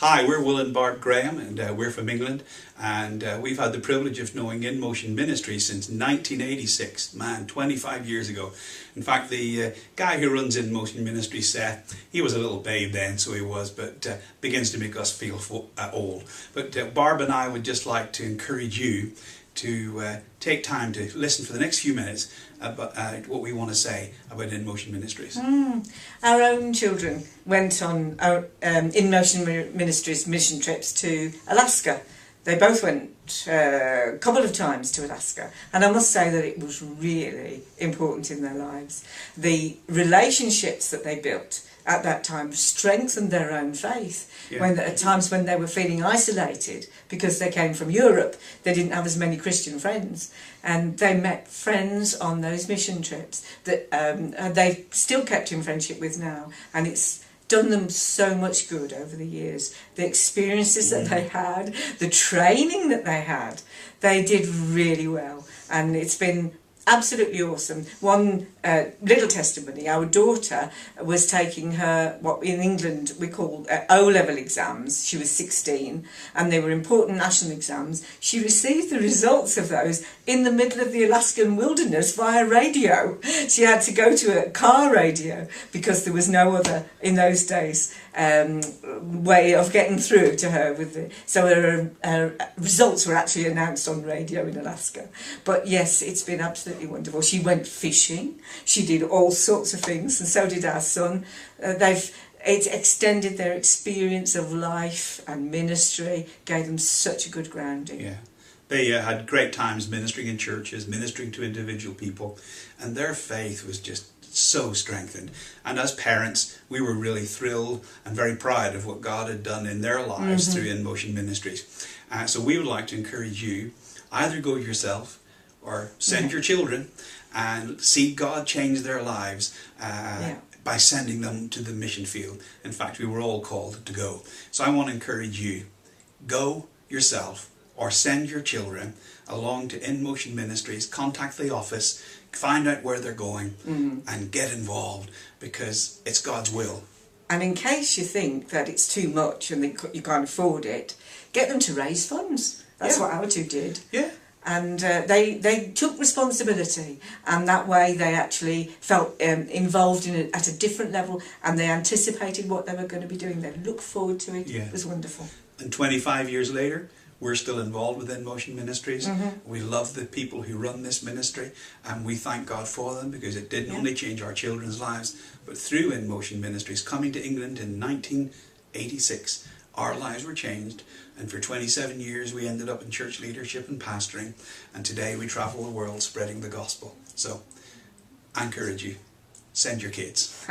Hi, we're Will and Barb Graham, and we're from England, and we've had the privilege of knowing In Motion Ministries since 1986, man, 25 years ago. In fact, the guy who runs In Motion Ministries, Seth, he was a little babe then, so he was, but begins to make us feel old. But Barb and I would just like to encourage you to take time to listen for the next few minutes about what we want to say about In Motion Ministries. Our own children went on our In Motion Ministries mission trips to Alaska. They both went a couple of times to Alaska, and I must say that it was really important in their lives. The relationships that they built at that time strengthened their own faith. When at times when they were feeling isolated because they came from Europe, they didn't have as many Christian friends, and they met friends on those mission trips that they've still kept in friendship with now, and it's done them so much good over the years. The experiences that they had, the training that they did really well, and it's been absolutely awesome. One little testimony, our daughter was taking her, what in England we call O-level exams. She was 16 and they were important national exams. She received the results of those in the middle of the Alaskan wilderness via radio. She had to go to a car radio because there was no other, in those days, way of getting through to her. So her results were actually announced on radio in Alaska. But yes, it's been absolutely wonderful. She went fishing. She did all sorts of things, and so did our son. It's extended their experience of life and ministry, gave them such a good grounding. Yeah. They had great times ministering in churches, ministering to individual people, and their faith was just so strengthened. And as parents, we were really thrilled and very proud of what God had done in their lives through In Motion Ministries. So we would like to encourage you, either go yourself or send your children and see God change their lives by sending them to the mission field. In fact, we were all called to go. So I want to encourage you, go yourself or send your children along to In Motion Ministries, contact the office, find out where they're going and get involved, because it's God's will. And in case you think that it's too much and you can't afford it, get them to raise funds. That's what our two did. Yeah. And they took responsibility, and that way they actually felt involved in it at a different level, and they anticipated what they were going to be doing. They looked forward to it. It was wonderful. And 25 years later, we're still involved with In Motion Ministries. We love the people who run this ministry, and we thank God for them, because it didn't only change our children's lives, but through In Motion Ministries coming to England in 1986, our lives were changed, and for 27 years we ended up in church leadership and pastoring, and today we travel the world spreading the gospel. So I encourage you, send your kids.